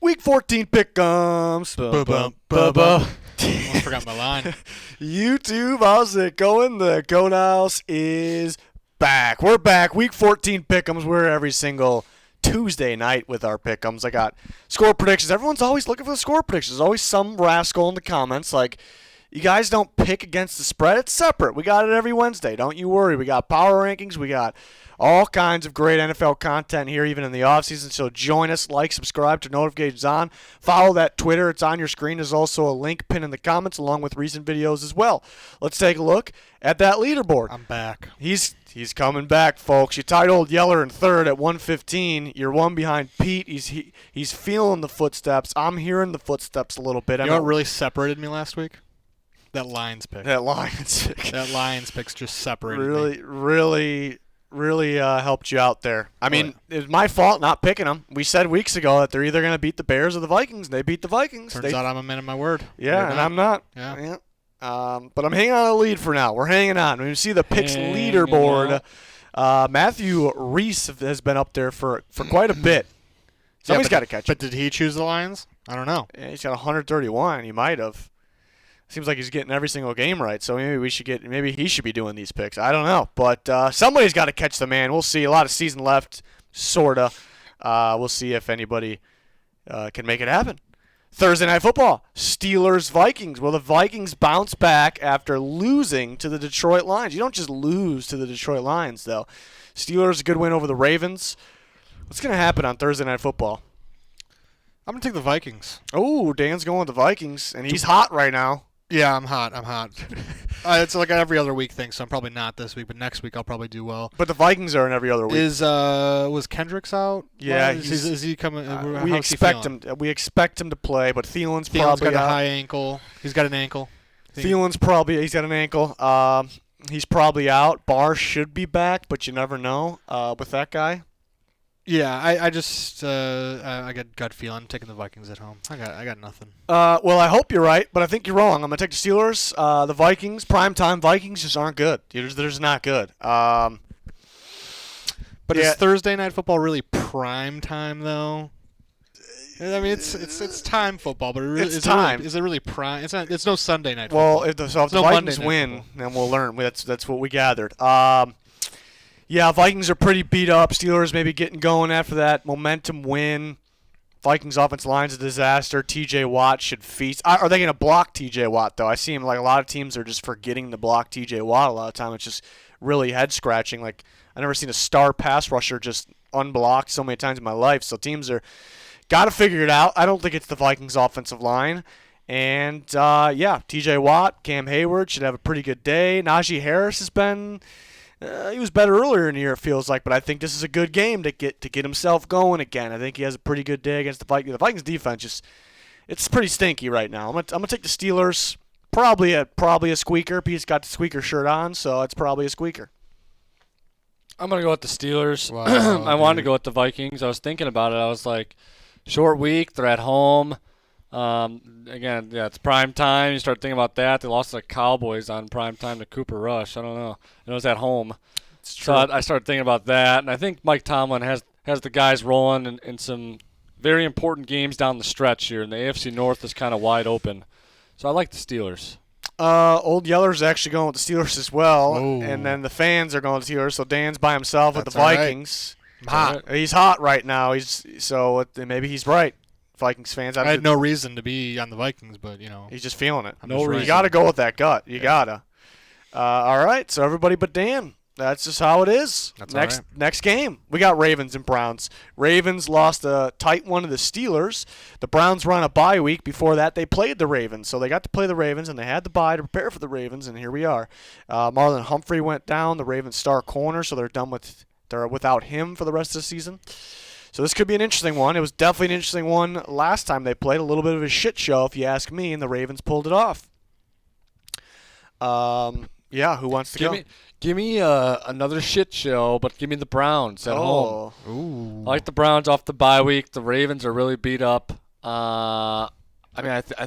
Week 14 pick'ems. I forgot my line. YouTube, how's it going? The Cone House is back. We're back. Week 14 pick'ems. We're every single Tuesday night with our pick'ems. I got score predictions. Everyone's always looking for the score predictions. There's always some rascal in the comments like, you guys don't pick against the spread. It's separate. We got it every Wednesday. Don't you worry. We got power rankings. We got all kinds of great NFL content here, even in the offseason. So join us, like, subscribe, to notifications on. Follow that Twitter. It's on your screen. There's also a link pinned in the comments along with recent videos as well. Let's take a look at that leaderboard. I'm back. He's coming back, folks. You tied old Yeller in third at 115. You're one behind Pete. He's feeling the footsteps. I'm hearing the footsteps a little bit. You know what really separated me last week? That Lions pick. That Lions pick. That Lions pick's just separated me. Really helped you out there. I mean, it was my fault not picking them. We said weeks ago that they're either going to beat the Bears or the Vikings. And they beat the Vikings. Turns out I'm a man of my word. Yeah, and I'm not. Yeah. But I'm hanging on a lead for now. We're hanging on. When you see the picks leaderboard, Matthew Reese has been up there for quite a bit. Somebody's got to catch him. But did he choose the Lions? I don't know. Yeah, he's got 131. He might have. Seems like he's getting every single game right, so maybe he should be doing these picks. I don't know, but somebody's got to catch the man. We'll see. A lot of season left, sorta. We'll see if anybody can make it happen. Thursday Night Football, Steelers-Vikings. Will the Vikings bounce back after losing to the Detroit Lions? You don't just lose to the Detroit Lions, though. Steelers, a good win over the Ravens. What's going to happen on Thursday Night Football? I'm going to take the Vikings. Oh, Dan's going with the Vikings, and he's hot right now. Yeah, I'm hot. It's like an every other week thing, so I'm probably not this week, but next week I'll probably do well. But the Vikings are in every other week. Was Kendricks out? Yeah, is he coming? We expect him. We expect him to play, but Thielen's probably got out. a high ankle. He's got an ankle. He's got an ankle. He's probably out. Barr should be back, but you never know with that guy. Yeah, I got gut feeling. I'm taking the Vikings at home. I got nothing. Well, I hope you're right, but I think you're wrong. I'm gonna take the Steelers. The Vikings, primetime Vikings, just aren't good. They're just not good. But is Thursday Night Football really prime time though? I mean, it's time football, but is it really prime? It's not. It's no Sunday Night Football. Well, if the Vikings win, then we'll learn. That's what we gathered. Yeah, Vikings are pretty beat up. Steelers maybe getting going after that momentum win. Vikings offensive line's a disaster. T.J. Watt should feast. Are they going to block T.J. Watt, though? I see him like a lot of teams are just forgetting to block T.J. Watt a lot of time. It's just really head-scratching. Like, I've never seen a star pass rusher just unblocked so many times in my life. So teams are got to figure it out. I don't think it's the Vikings offensive line. And, T.J. Watt, Cam Hayward should have a pretty good day. Najee Harris has been... he was better earlier in the year, it feels like, but I think this is a good game to get himself going again. I think he has a pretty good day against the Vikings. The Vikings defense it's pretty stinky right now. I'm gonna take the Steelers. Probably a squeaker. Pete's got the squeaker shirt on, so it's probably a squeaker. I'm gonna go with the Steelers. Wow, I wanted to go with the Vikings. I was thinking about it. I was like, short week. They're at home. Again, it's prime time. You start thinking about that. They lost to the Cowboys on prime time to Cooper Rush. I don't know. It was at home. It's true. So I started thinking about that, and I think Mike Tomlin has the guys rolling in some very important games down the stretch here, and the AFC North is kind of wide open. So I like the Steelers. Old Yeller's actually going with the Steelers as well, Ooh. And then the fans are going with the Steelers, so Dan's by himself with the That's all right. Vikings. Hot. He's hot right now. Maybe he's right. Vikings fans. I had no reason to be on the Vikings, but he's just feeling it. No reason. You got to go with that gut. You gotta. All right. So everybody but Dan. That's just how it is. That's Next game, we got Ravens and Browns. Ravens lost a tight one to the Steelers. The Browns were on a bye week. Before that, they played the Ravens. So they got to play the Ravens, and they had the bye to prepare for the Ravens, and here we are. Marlon Humphrey went down, the Ravens star corner, so they're without him for the rest of the season. So this could be an interesting one. It was definitely an interesting one last time they played. A little bit of a shit show, if you ask me, and the Ravens pulled it off. Who wants to go? Give me another shit show, but give me the Browns at home. Ooh. I like the Browns off the bye week. The Ravens are really beat up. I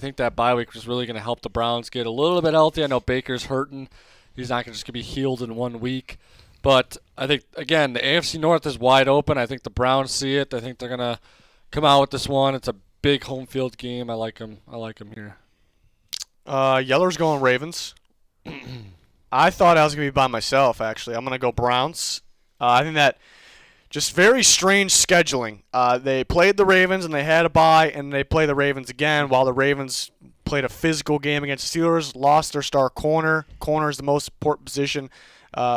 think that bye week was really going to help the Browns get a little bit healthy. I know Baker's hurting. He's not just going to be healed in 1 week. But I think, again, the AFC North is wide open. I think the Browns see it. I think they're going to come out with this one. It's a big home field game. I like him. Here. Yeller's going Ravens. I thought I was going to be by myself, actually. I'm going to go Browns. I think that just very strange scheduling. They played the Ravens, and they had a bye, and they play the Ravens again, while the Ravens played a physical game against the Steelers, lost their star corner. Corner is the most important position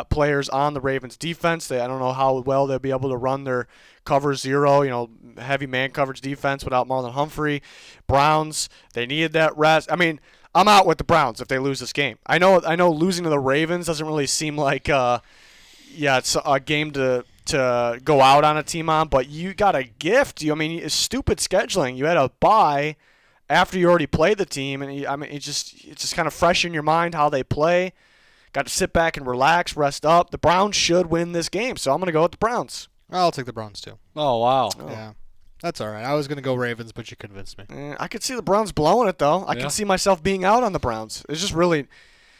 players on the Ravens defense. I don't know how well they'll be able to run their cover zero, heavy man coverage defense without Marlon Humphrey. Browns, they needed that rest. I mean, I'm out with the Browns if they lose this game. I know losing to the Ravens doesn't really seem like it's a game to go out on a team on, but you got a gift. It's stupid scheduling. You had a bye after you already played the team, and it's just kind of fresh in your mind how they play. Got to sit back and relax, rest up. The Browns should win this game, so I'm going to go with the Browns. I'll take the Browns too. Oh, wow. Oh. Yeah. That's all right. I was going to go Ravens, but you convinced me. I could see the Browns blowing it, though. I can see myself being out on the Browns. It's just really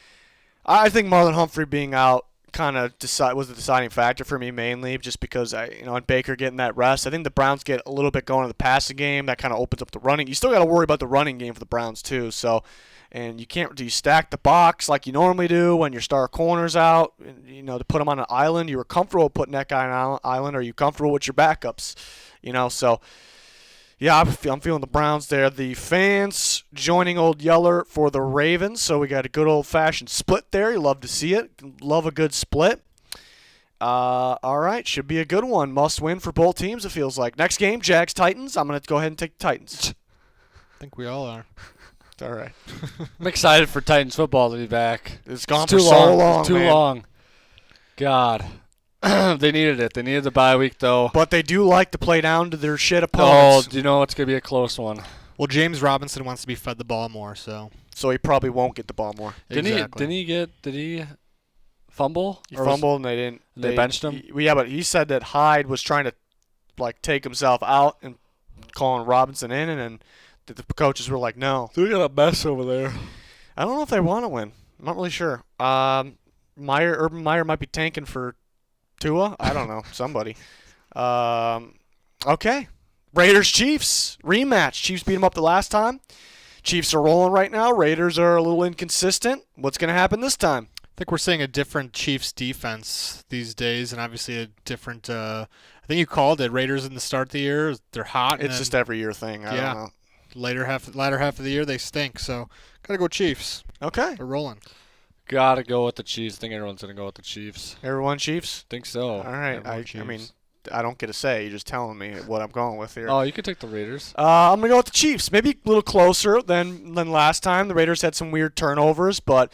– I think Marlon Humphrey being out kind of was the deciding factor for me mainly just because, and Baker getting that rest. I think the Browns get a little bit going in the passing game. That kind of opens up the running. You still got to worry about the running game for the Browns too. So, and you can't – do you stack the box like you normally do when your star corner's out? To put them on an island, you were comfortable putting that guy on an island. Are you comfortable with your backups? So, yeah, I'm feeling the Browns there. The fans joining Old Yeller for the Ravens. So we got a good old-fashioned split there. You love to see it. Love a good split. All right, should be a good one. Must win for both teams, it feels like. Next game, Jags-Titans. I'm going to go ahead and take the Titans. I think we all are. All right. I'm excited for Titans football to be back. It's gone for so long, It's too long. God. They needed it. They needed the bye week, though. But they do like to play down to their shit opponents. Oh, do you know it's going to be a close one? Well, James Robinson wants to be fed the ball more, so he probably won't get the ball more. Did he fumble? He fumbled, and they didn't. They benched him? Yeah, but he said that Hyde was trying to, take himself out and calling Robinson in, and then the coaches were like, no. They got a mess over there. I don't know if they want to win. I'm not really sure. Urban Meyer might be tanking for Tua? I don't know. Somebody. Okay. Raiders-Chiefs. Rematch. Chiefs beat them up the last time. Chiefs are rolling right now. Raiders are a little inconsistent. What's going to happen this time? I think we're seeing a different Chiefs defense these days, and obviously a different I think you called it. Raiders in the start of the year, they're hot. It's just every year thing. I don't know. Latter half of the year, they stink. So, got to go Chiefs. Okay. They're rolling. Gotta go with the Chiefs. I think everyone's gonna go with the Chiefs. Everyone Chiefs? Think so. All right. I mean, I don't get a say. You're just telling me what I'm going with here. Oh, you could take the Raiders. I'm gonna go with the Chiefs. Maybe a little closer than last time. The Raiders had some weird turnovers, but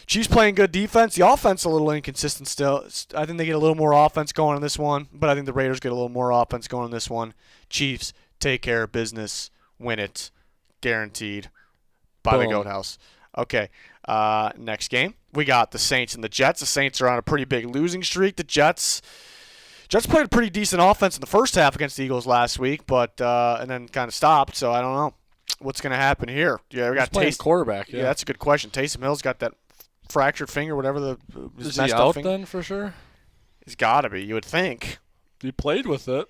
Chiefs playing good defense. The offense a little inconsistent still. I think they get a little more offense going in this one, but I think the Raiders get a little more offense going in this one. Chiefs take care of business, win it, guaranteed by the Goat House. Okay. Next game, we got the Saints and the Jets. The Saints are on a pretty big losing streak. The Jets played a pretty decent offense in the first half against the Eagles last week, but and then kind of stopped. So I don't know what's going to happen here. Yeah, we got Taysom quarterback. Yeah, that's a good question. Taysom Hill's got that fractured finger, whatever is he out then for sure? He's got to be. You would think. He played with it.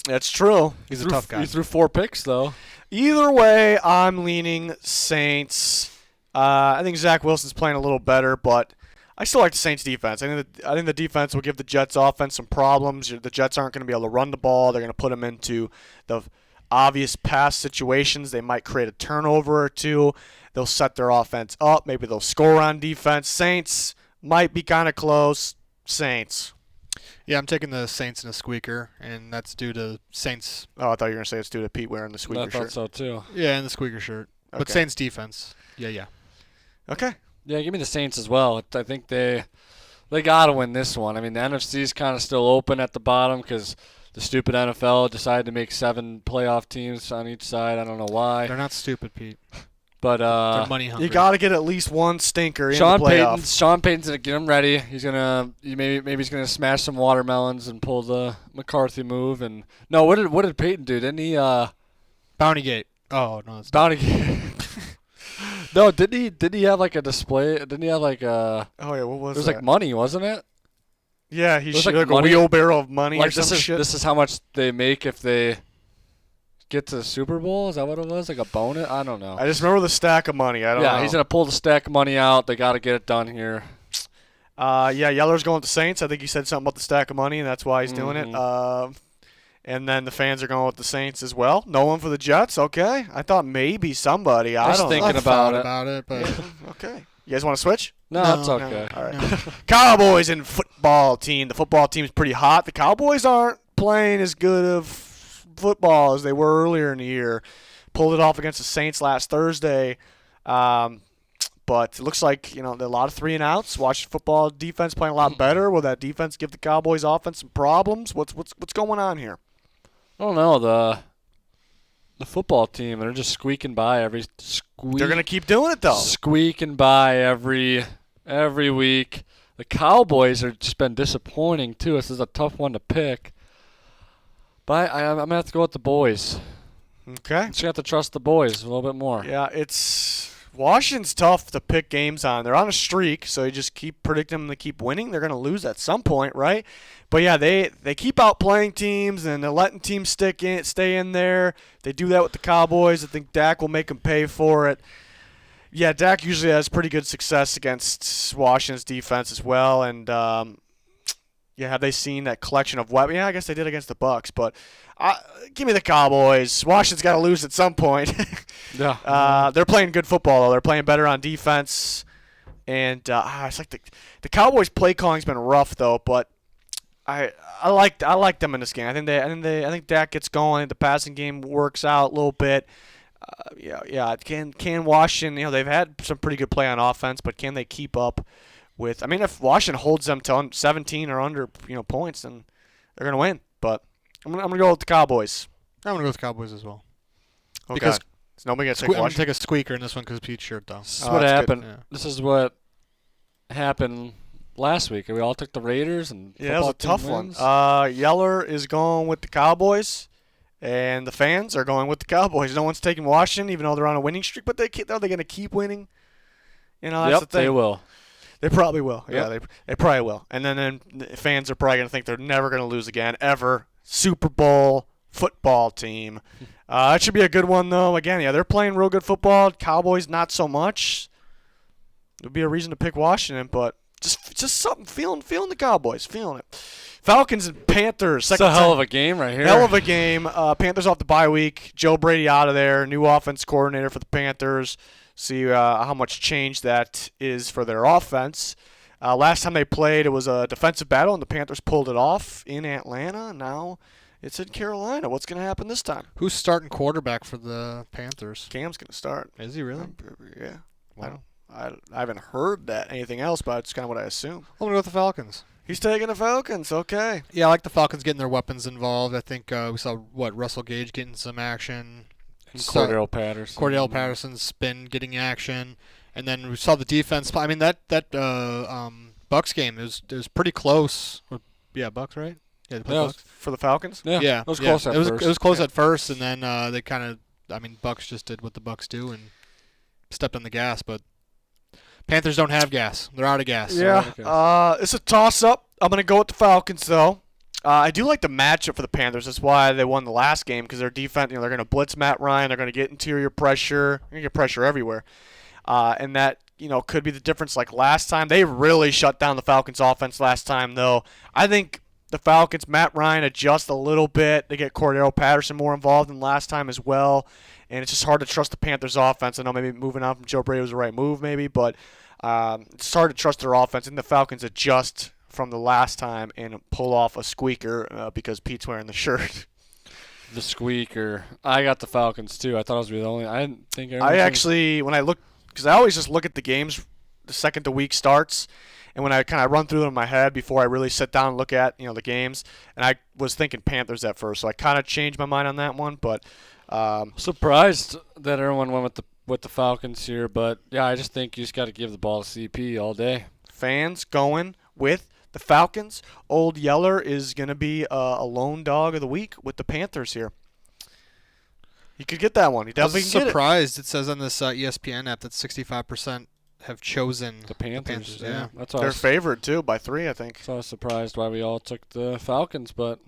That's true. He's a tough guy. He threw 4 picks though. Either way, I'm leaning Saints. I think Zach Wilson's playing a little better, but I still like the Saints defense. I think the defense will give the Jets offense some problems. The Jets aren't going to be able to run the ball. They're going to put them into the obvious pass situations. They might create a turnover or two. They'll set their offense up. Maybe they'll score on defense. Saints might be kind of close. Saints. Yeah, I'm taking the Saints in a squeaker, and that's due to Saints. Oh, I thought you were going to say it's due to Pete wearing the squeaker shirt. I thought so too. Yeah, and the squeaker shirt. Okay. But Saints defense. Yeah. Okay. Yeah, give me the Saints as well. I think they got to win this one. I mean, the NFC's kind of still open at the bottom because the stupid NFL decided to make 7 playoff teams on each side. I don't know why. They're not stupid, Pete. But they're money hungry. You got to get at least one stinker in the playoffs. Sean Payton's gonna get them ready. He's gonna maybe he's gonna smash some watermelons and pull the McCarthy move. And no, what did Payton do? Didn't he? Bountygate. Oh no, it's Bountygate. No, did he have like a display? Didn't he have like a? Oh yeah, what was it? It was that? like money, wasn't it? Yeah, he should like a wheelbarrow of money like or some shit. This is how much they make if they get to the Super Bowl? Is that what it was? Like a bonus? I don't know. I just remember the stack of money. I don't know. Yeah, he's going to pull the stack of money out. They got to get it done here. Yeller's going with the Saints. I think he said something about the stack of money, and that's why he's doing it. And then the fans are going with the Saints as well. No one for the Jets. Okay. I thought maybe somebody. I was don't thinking know. about it, but Yeah, okay. You guys want to switch? No, it's okay. All right. No. Cowboys and football team. The football team's pretty hot. The Cowboys aren't playing as good of football as they were earlier in the year. Pulled it off against the Saints last Thursday. But it looks like, there are a lot of 3-and-outs. Washington football defense playing a lot better. Will that defense give the Cowboys offense some problems? What's going on here? I don't know. The football team, they're just squeaking by They're going to keep doing it, though. Squeaking by every week. The Cowboys have just been disappointing, too. This is a tough one to pick. But I'm going to have to go with the boys. Okay. I'm just going to have to trust the boys a little bit more. Yeah, Washington's tough to pick games on. They're on a streak, so you just keep predicting them to keep winning. They're going to lose at some point, right? But yeah, they keep outplaying teams, and they're letting teams stay in there. They do that with the Cowboys. I think Dak will make them pay for it. Yeah, Dak usually has pretty good success against Washington's defense as well. And have they seen that collection of weapons? Yeah, I guess they did against the Bucs, but give me the Cowboys. Washington's got to lose at some point. Yeah. They're playing good football, though. They're playing better on defense. And it's like the Cowboys' play calling's been rough, though. But I like them in this game. I think Dak gets going. I think the passing game works out a little bit. Can Washington? They've had some pretty good play on offense, but can they keep up with? I mean, if Washington holds them to 17 or under, points, then they're gonna win. But I'm gonna go with the Cowboys. I'm going to go with the Cowboys as well. Okay. Because Is nobody gonna take I'm going to Washington? take a squeaker in this one because Pete's shirt, though. This is what that's happened. good. Yeah. This is what happened last week. We all took the Raiders, and Yeah, that was a football tough team one. wins. Yeller is going with the Cowboys, and the fans are going with the Cowboys. No one's taking Washington, even though they're on a winning streak. But are they going to keep winning? That's the thing. They will. They probably will. Yep. Yeah, they probably will. And then the fans are probably going to think they're never going to lose again, ever. Super Bowl football team. It should be a good one, though. Again, yeah, they're playing real good football. Cowboys, not so much. It would be a reason to pick Washington, but just something, feeling the Cowboys, feeling it. Falcons and Panthers. It's a hell of a game right here. Hell of a game. Panthers off the bye week. Joe Brady out of there. New offense coordinator for the Panthers. See how much change that is for their offense. Last time they played, it was a defensive battle, and the Panthers pulled it off in Atlanta. Now it's in Carolina. What's going to happen this time? Who's starting quarterback for the Panthers? Cam's going to start. Is he really? Yeah. Wow. I haven't heard that anything else, but it's kind of what I assume. I'm going to go with the Falcons. He's taking the Falcons. Okay. Yeah, I like the Falcons getting their weapons involved. I think we saw, Russell Gage getting some action. And Cordell Patterson. Cordell Patterson's been getting action. And then we saw the defense. I mean, that Bucks game, it was pretty close. Yeah, Bucks, right? Yeah, they played Bucks. For the Falcons? Yeah, it was close at first. It was close at first, and then they kind of, Bucks just did what the Bucks do and stepped on the gas, but Panthers don't have gas. They're out of gas. Yeah, it's a toss-up. I'm going to go with the Falcons, though. I do like the matchup for the Panthers. That's why they won the last game, because their defense, they're going to blitz Matt Ryan. They're going to get interior pressure. They're going to get pressure everywhere. And that, could be the difference like last time. They really shut down the Falcons' offense last time, though. I think the Falcons, Matt Ryan adjusts a little bit. They get Cordell Patterson more involved than last time as well. And it's just hard to trust the Panthers' offense. I know maybe moving on from Joe Brady was the right move, maybe, but it's hard to trust their offense. And the Falcons adjust from the last time and pull off a squeaker because Pete's wearing the shirt. The squeaker. I got the Falcons, too. I thought I was the only. I didn't think I actually, when I look, because I always just look at the games the second the week starts, and when I kind of run through them in my head before I really sit down and look at the games, and I was thinking Panthers at first, so I kind of changed my mind on that one. But surprised that everyone went with the Falcons here, but yeah, I just think you just got to give the ball to CP all day. Fans going with the Falcons. Old Yeller is going to be a lone dog of the week with the Panthers here. You could get that one. You definitely can get it. I was surprised. It says on this ESPN app that 65% have chosen the Panthers. Yeah, that's their favorite too by 3, I think. So I was surprised why we all took the Falcons, but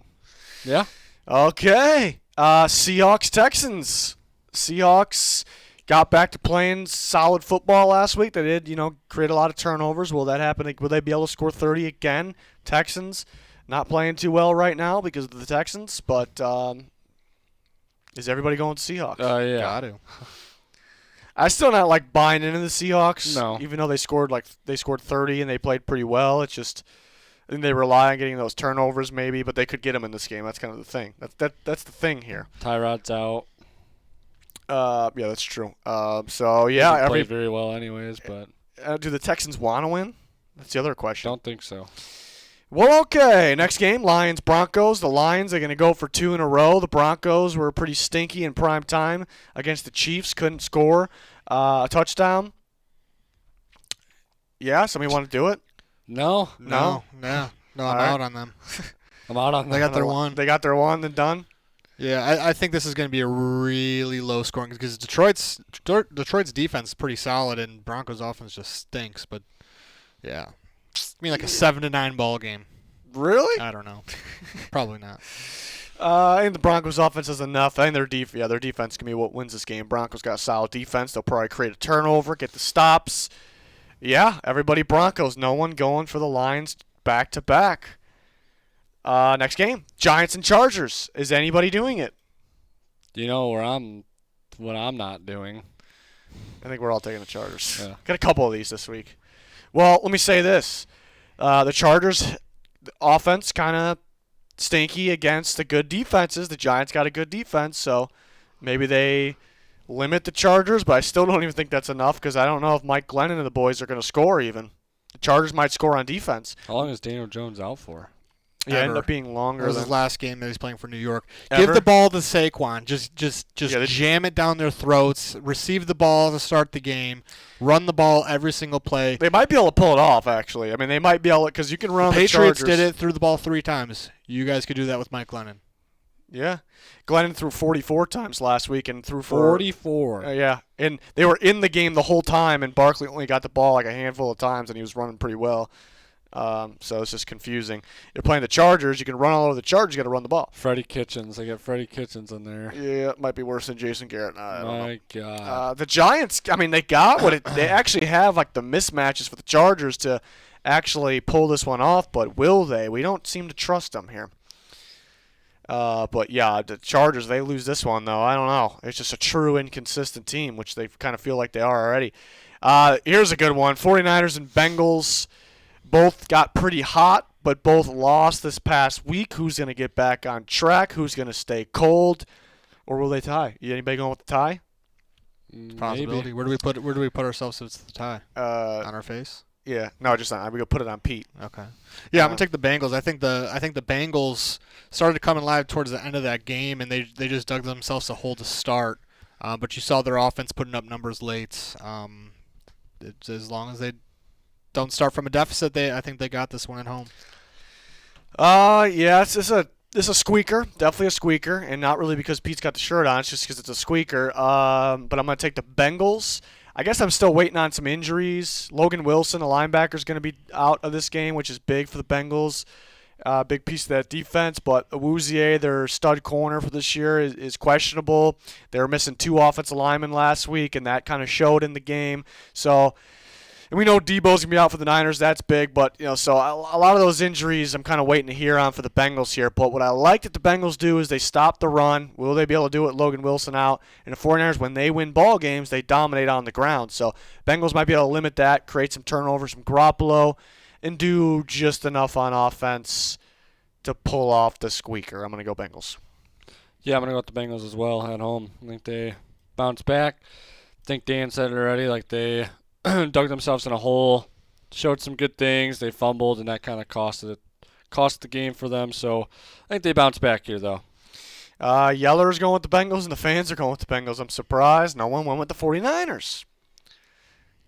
yeah. Okay. Seahawks, Texans. Seahawks got back to playing solid football last week. They did, create a lot of turnovers. Will that happen? Will they be able to score 30 again? Texans not playing too well right now because of the Texans, but is everybody going Seahawks? Yeah. Got to. I still not like buying into the Seahawks. No. Even though they scored 30 and they played pretty well. It's just I think they rely on getting those turnovers maybe, but they could get them in this game. That's kind of the thing. That's the thing here. Tyrod's out. Yeah, that's true. So yeah, played very well anyways, but do the Texans want to win? That's the other question. don't think so. Well, okay. Next game, Lions Broncos. The Lions are going to go for 2 in a row. The Broncos were pretty stinky in prime time against the Chiefs. Couldn't score a touchdown. Yeah, somebody want to do it? No. No, I'm out on them. I'm out on They got their one. They got their one and done. Yeah, I think this is going to be a really low scoring because Detroit's defense is pretty solid and Broncos offense just stinks. But yeah, I mean like a 7-9 ball game. Really? I don't know. Probably not. I think the Broncos offense is enough. I think their defense can be what wins this game. Broncos got a solid defense. They'll probably create a turnover, get the stops. Yeah, everybody Broncos. No one going for the Lions back to back. Next game, Giants and Chargers. Is anybody doing it? You know what I'm not doing. I think we're all taking the Chargers. Yeah. Got a couple of these this week. Well, let me say this. The Chargers offense kind of stinky against the good defenses. The Giants got a good defense, so maybe they limit the Chargers, but I still don't even think that's enough because I don't know if Mike Glennon and the boys are going to score even. The Chargers might score on defense. How long is Daniel Jones out for? Yeah, ended up being longer. It was than his last game that he's playing for New York. Ever? Give the ball to Saquon. Just Yeah, jam it down their throats. Receive the ball to start the game. Run the ball every single play. They might be able to pull it off, actually. I mean, they might be able to, because you can run the Patriots Chargers. did it, threw the ball 3 times. You guys could do that with Mike Glennon. Yeah. Glennon threw 44 times last week and threw for 44. Yeah, and they were in the game the whole time, and Barkley only got the ball like a handful of times, and he was running pretty well. So it's just confusing. You're playing the Chargers. You can run all over the Chargers. You got to run the ball. Freddie Kitchens. They got Freddie Kitchens in there. Yeah, it might be worse than Jason Garrett. I don't know. My God. The Giants, I mean, they got what they actually have, like the mismatches for the Chargers to actually pull this one off, but will they? We don't seem to trust them here. But yeah, the Chargers, they lose this one, though. I don't know. It's just a true inconsistent team, which they kind of feel like they are already. Here's a good one. 49ers and Bengals both got pretty hot, but both lost this past week. Who's going to get back on track? Who's going to stay cold? Or will they tie? Anybody going with the tie? Possibility. Where do we put ourselves if it's the tie? On our face? Yeah. No, just on. We go put it on Pete. Okay. Yeah, I'm gonna take the Bengals. I think the Bengals started coming live towards the end of that game, and they just dug themselves a hole to start. But you saw their offense putting up numbers late. As long as they don't start from a deficit, I think they got this one at home. Yeah, it's a squeaker, definitely a squeaker, and not really because Pete's got the shirt on. It's just because it's a squeaker. But I'm gonna take the Bengals. I guess I'm still waiting on some injuries. Logan Wilson, a linebacker, is going to be out of this game, which is big for the Bengals. Big piece of that defense. But Awuzie, their stud corner for this year, is questionable. They were missing 2 offensive linemen last week, and that kind of showed in the game. So, and we know Debo's going to be out for the Niners. That's big. But, so a lot of those injuries I'm kind of waiting to hear on for the Bengals here. But what I like that the Bengals do is they stop the run. Will they be able to do it with Logan Wilson out? And the 49ers, when they win ball games, they dominate on the ground. So Bengals might be able to limit that, create some turnovers from Garoppolo, and do just enough on offense to pull off the squeaker. I'm going to go Bengals. Yeah, I'm going to go with the Bengals as well at home. I think they bounce back. I think Dan said it already, like they dug themselves in a hole, showed some good things. They fumbled, and that kind of cost the game for them. So I think they bounce back here, though. Yeller's going with the Bengals, and the fans are going with the Bengals. I'm surprised no one went with the 49ers.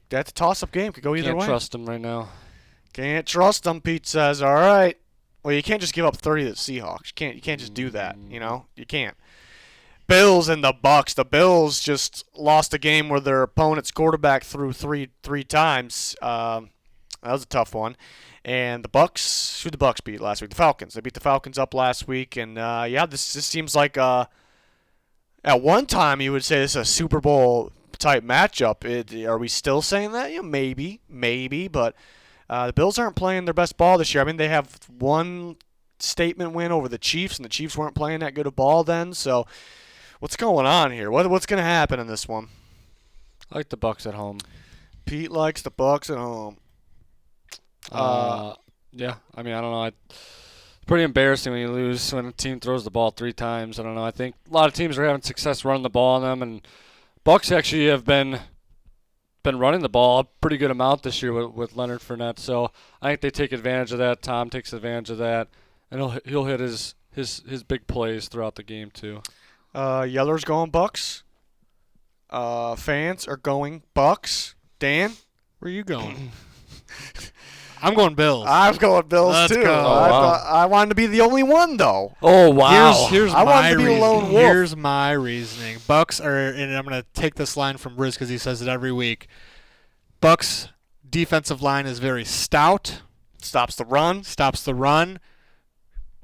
That's a toss-up game. Could go either way. Can't trust them right now. Can't trust them, Pete says. All right. Well, you can't just give up 30 to the Seahawks. You can't just do that, You can't. Bills and the Bucks. The Bills just lost a game where their opponent's quarterback threw three times. That was a tough one. And the Bucks, who the Bucks beat last week? The Falcons. They beat the Falcons up last week. And, this seems like a At one time, you would say this is a Super Bowl type matchup. Are we still saying that? Maybe, but the Bills aren't playing their best ball this year. I mean, they have one statement win over the Chiefs, and the Chiefs weren't playing that good a ball then. So, what's going on here? What's going to happen in this one? I like the Bucks at home. Pete likes the Bucks at home. Yeah, I mean, I don't know. It's pretty embarrassing when you lose when a team throws the ball 3 times. I don't know. I think a lot of teams are having success running the ball on them, and Bucks actually have been running the ball a pretty good amount this year with Leonard Fournette. So I think they take advantage of that. Tom takes advantage of that, and he'll hit his big plays throughout the game too. Yeller's going Bucks. Fans are going Bucks. Dan, where are you going? I'm going Bills. I'm going Bills Let's too. Go. I wanted to be the only one though. Oh wow! Here's I my wanted to be a lone wolf. Here's my reasoning. Bucks are, and I'm going to take this line from Riz because he says it every week. Bucks defensive line is very stout. Stops the run.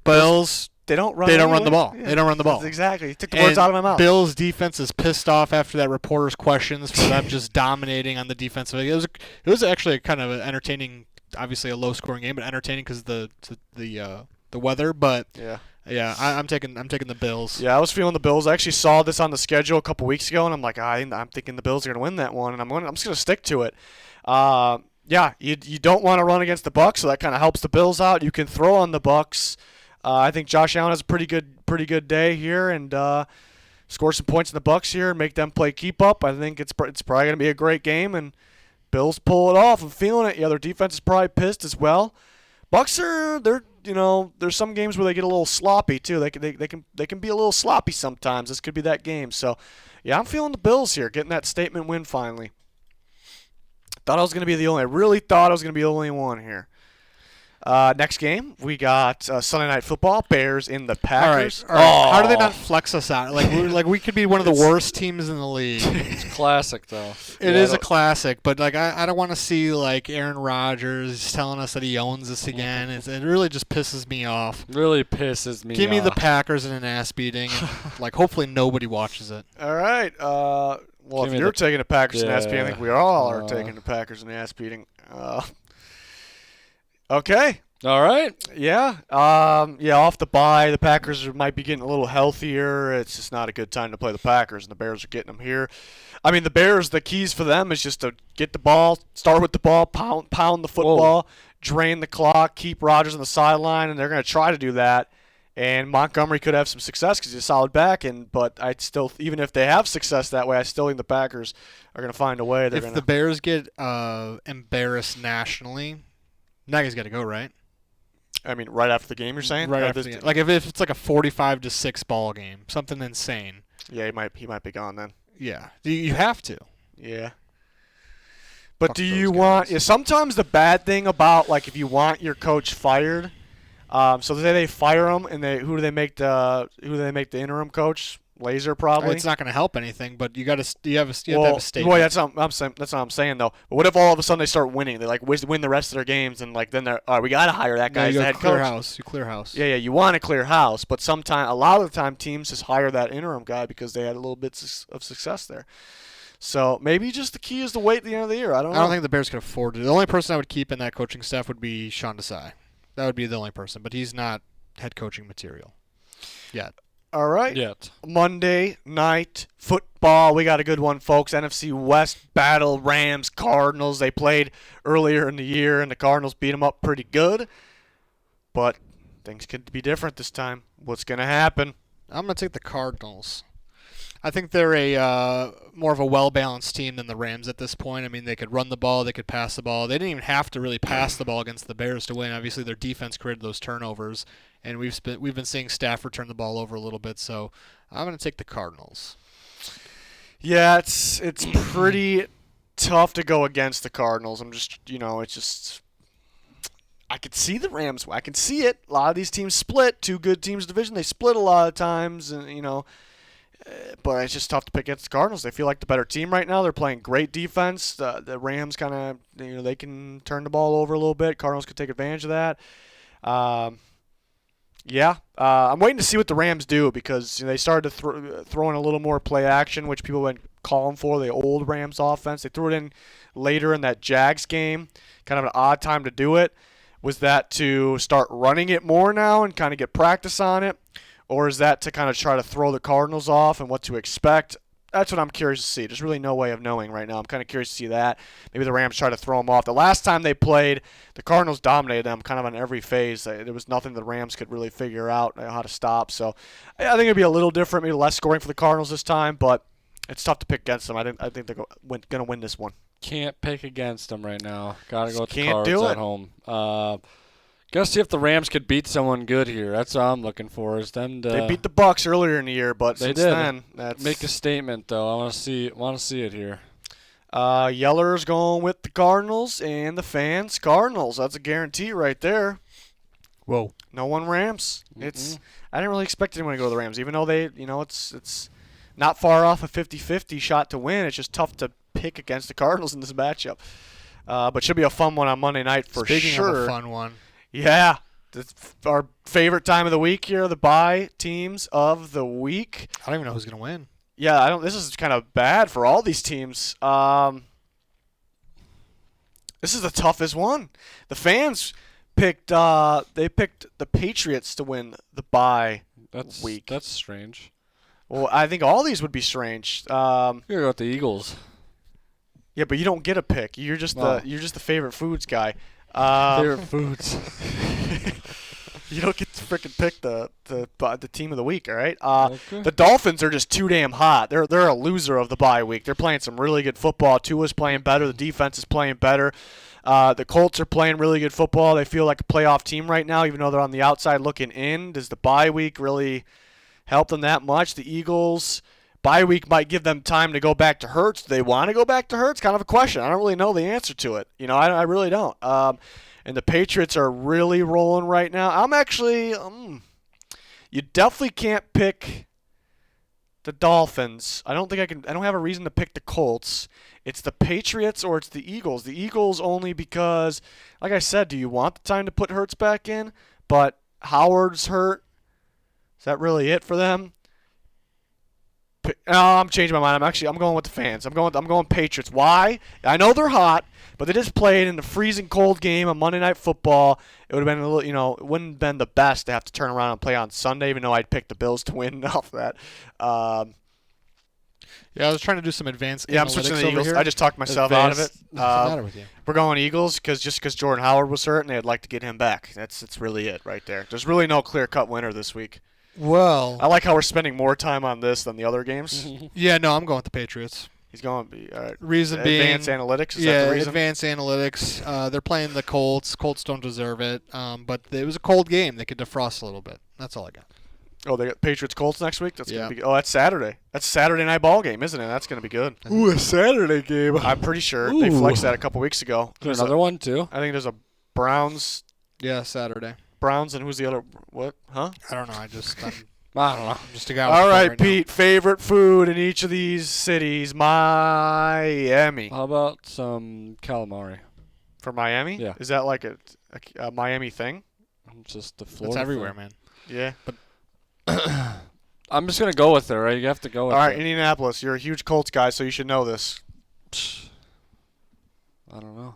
Bills. They don't run the ball. Yeah. They don't run the ball. Exactly. You took the words out of my mouth. Bills defense is pissed off after that reporter's questions for them just dominating on the defensive. It was actually kind of an entertaining, obviously a low-scoring game, but entertaining because the weather. But yeah, I'm taking the Bills. Yeah, I was feeling the Bills. I actually saw this on the schedule a couple weeks ago, and I'm like, I'm thinking the Bills are going to win that one, and I'm just going to stick to it. Yeah, you don't want to run against the Bucs, so that kind of helps the Bills out. You can throw on the Bucs. I think Josh Allen has a pretty good day here, and score some points in the Bucs here and make them play keep up. I think it's probably going to be a great game, and Bills pull it off. I'm feeling it. Yeah, their defense is probably pissed as well. Bucs there's some games where they get a little sloppy too. They can be a little sloppy sometimes. This could be that game. So, yeah, I'm feeling the Bills here, getting that statement win finally. I really thought I was going to be the only one here. Next game, we got Sunday Night Football, Bears in the Packers. All right. Oh. How do they not flex us out? We could be one of the worst teams in the league. It's classic, though. It is a classic, but I don't want to see Aaron Rodgers telling us that he owns us again. It really just pisses me off. Really pisses me off. Give me the Packers in an ass beating, and hopefully nobody watches it. All right. Well, if you're taking the Packers in an ass beating, I think we all are taking the Packers in an ass beating. Okay. All right. Yeah. Off the bye, the Packers might be getting a little healthier. It's just not a good time to play the Packers, and the Bears are getting them here. I mean, the Bears, the keys for them is just to get the ball, start with the ball, pound the football, drain the clock, keep Rodgers on the sideline, and they're going to try to do that. And Montgomery could have some success because he's a solid back, but I'd still, even if they have success that way, I still think the Packers are going to find a way. If the Bears get embarrassed nationally, Nagy's got to go, right? I mean, right after the game, you're saying? Right after the game. If it's a 45-6 ball game, something insane. Yeah, he might be gone then. Yeah, you have to. Yeah. But do you want? Yeah, sometimes the bad thing about if you want your coach fired, so say they fire him, and who do they make the interim coach? Laser probably. It's not going to help anything, but you have to have a statement. Well, that's what I'm saying though. But what if all of a sudden they start winning? They win the rest of their games, and then they're all right. We got to hire that guy as the head coach. You clear house. Yeah. You want to clear house, but a lot of the time, teams just hire that interim guy because they had a little bit of success there. So maybe just the key is to wait at the end of the year. I don't think the Bears can afford it. The only person I would keep in that coaching staff would be Sean Desai. That would be the only person, but he's not head coaching material yet. All right. Yet. Monday Night Football. We got a good one, folks. NFC West battle, Rams, Cardinals. They played earlier in the year, and the Cardinals beat them up pretty good. But things could be different this time. What's going to happen? I'm going to take the Cardinals. I think they're a more of a well-balanced team than the Rams at this point. I mean, they could run the ball, they could pass the ball. They didn't even have to really pass the ball against the Bears to win. Obviously, their defense created those turnovers, and we've been seeing Stafford turn the ball over a little bit. So I'm going to take the Cardinals. Yeah, it's pretty tough to go against the Cardinals. I could see the Rams. I can see it. A lot of these teams split. Two good teams division. They split a lot of times, and but it's just tough to pick against the Cardinals. They feel like the better team right now. They're playing great defense. The Rams kind of, they can turn the ball over a little bit. Cardinals could take advantage of that. Yeah, I'm waiting to see what the Rams do because they started to throw in a little more play action, which people have been calling for, the old Rams offense. They threw it in later in that Jags game, kind of an odd time to do it. Was that to start running it more now and kind of get practice on it? Or is that to kind of try to throw the Cardinals off and what to expect? That's what I'm curious to see. There's really no way of knowing right now. I'm kind of curious to see that. Maybe the Rams try to throw them off. The last time they played, the Cardinals dominated them kind of on every phase. There was nothing the Rams could really figure out how to stop. So I think it'll be a little different, maybe less scoring for the Cardinals this time, but it's tough to pick against them. I think they're going to win this one. Can't pick against them right now. Got to go with the Can't Cards do at it. home. Gotta see if the Rams could beat someone good here. That's what I'm looking for. Is them to They beat the Bucs earlier in the year, but they since did. then, that's Make a statement though. I want to see it here. Yeller's going with the Cardinals and the fans. Cardinals. That's a guarantee right there. Whoa. No one Rams. I didn't really expect anyone to go to the Rams, even though it's not far off a 50-50 shot to win. It's just tough to pick against the Cardinals in this matchup. But should be a fun one on Monday night for sure. Speaking of a fun one. Yeah. It's our favorite time of the week here, the bye teams of the week. I don't even know who's going to win. Yeah, this is kind of bad for all these teams. This is the toughest one. The fans picked the Patriots to win the bye week. That's strange. Well, I think all these would be strange. You're going to go with the Eagles. Yeah, but you don't get a pick. You're just the favorite foods guy. Favorite foods. You don't get to freaking pick the team of the week, all right? Okay. The Dolphins are just too damn hot. They're a loser of the bye week. They're playing some really good football. Tua's playing better. The defense is playing better. The Colts are playing really good football. They feel like a playoff team right now, even though they're on the outside looking in. Does the bye week really help them that much? The Eagles, bye week might give them time to go back to Hurts. Do they want to go back to Hurts? Kind of a question. I don't really know the answer to it. I really don't. And the Patriots are really rolling right now. I'm actually, you definitely can't pick the Dolphins. I don't have a reason to pick the Colts. It's the Patriots or it's the Eagles. The Eagles only because, like I said, do you want the time to put Hurts back in? But Howard's hurt. Is that really it for them? I'm changing my mind. I'm going with the fans. I'm going Patriots. Why? I know they're hot, but they just played in the freezing cold game on Monday Night Football. It would have been it wouldn't have been the best to have to turn around and play on Sunday, even though I'd picked the Bills to win off that. Yeah, I was trying to do some advanced I'm switching to the Eagles. here. I just talked myself out of it. What's the matter with you? We're going Eagles because Jordan Howard was hurt, and they'd like to get him back. That's really it right there. There's really no clear-cut winner this week. Well, I like how we're spending more time on this than the other games. Yeah, no, I'm going with the Patriots. He's going to be all right. Reason being advanced analytics. Is that the reason? Advanced analytics. They're playing the Colts. Colts don't deserve it. But it was a cold game. They could defrost a little bit. That's all I got. Oh, they got Patriots Colts next week. That's Yeah. gonna be. Oh, that's Saturday. That's a Saturday night ball game, isn't it? That's gonna be good. Ooh, a Saturday game. I'm pretty sure they flexed that a couple weeks ago. There's another one too. I think there's a Browns, Yeah, Saturday. and who's the other? What? Huh? I don't know. I'm I don't know. just a guy. All right, Pete. Favorite food in each of these cities? Miami. How about some calamari? For Miami? Yeah. Is that like a Miami thing? Just the It's Florida. everywhere, thing. man. Yeah. I'm just gonna go with it, right? You have to go with All right, it. Indianapolis. You're a huge Colts guy, so you should know this. I don't know.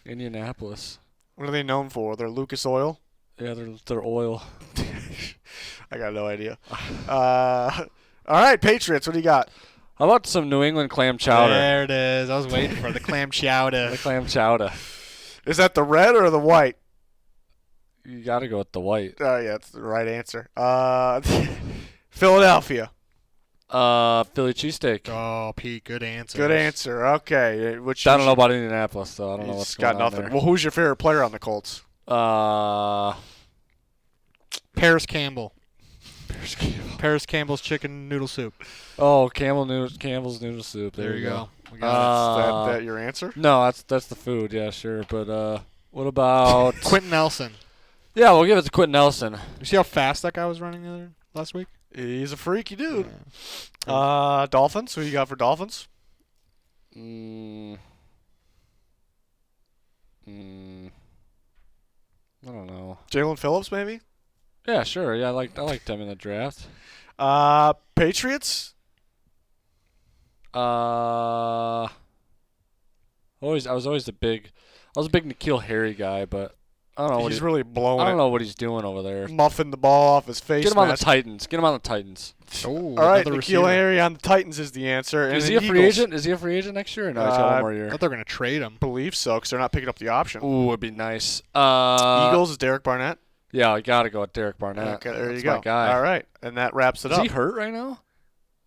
Indianapolis. What are they known for? They're Lucas Oil. Yeah, they're oil. I got no idea. All right, Patriots. What do you got? How about some New England clam chowder? There it is. I was waiting for the clam chowder. The clam chowder. Is that the red or the white? You got to go with the white. Yeah, it's the right answer. Philadelphia. Philly cheesesteak. Oh, Pete, good answer. Good answer. Okay. I don't know about Indianapolis, so I don't know what's got going on nothing. there. Well, who's your favorite player on the Colts? Paris Campbell. Paris Campbell's chicken noodle soup. Oh, Campbell's noodle soup. There you go. We got Is that your answer? No, that's the food. Yeah, sure. But what about it. Quentin Nelson. Yeah, we'll give it to Quentin Nelson. You see how fast that guy was running last week? He's a freaky dude. Yeah. Dolphins. Who you got for Dolphins? I don't know. Jalen Phillips, maybe? Yeah, sure. Yeah, I like them in the draft. Patriots. I was a big N'Keal Harry guy, but I don't know. He's really blowing it. I don't know what he's doing over there. Muffing the ball off his face. Get him on the Titans. Oh, all right, N'Keal Harry on the Titans is the answer. Is he a free agent? Is he a free agent next year? Or no, he's got one more year. I thought they were going to trade him. I believe so, because they're not picking up the option. Ooh, it'd be nice. Eagles is Derek Barnett. Yeah, I got to go with Derek Barnett. Okay, there you go. My guy. All right, and that wraps it up. Is he hurt right now?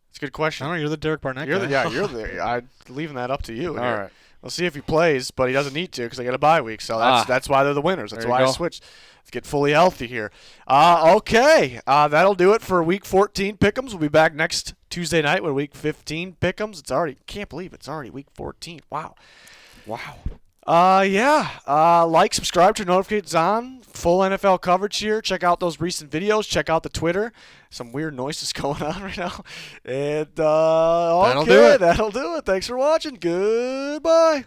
It's a good question. I don't know. You're the Derek Barnett guy. I'm leaving that up to you. All right. We'll see if he plays, but he doesn't need to because they got a bye week. So that's why they're the winners. That's why I switched. Let's get fully healthy here. Okay. That'll do it for Week 14 Pick'ems. We'll be back next Tuesday night with Week 15 Pick'ems. Can't believe it's already Week 14. Wow. Like, subscribe, turn notifications on. Full NFL coverage here. Check out those recent videos. Check out the Twitter. Some weird noises going on right now. And that'll do it. Thanks for watching. Goodbye.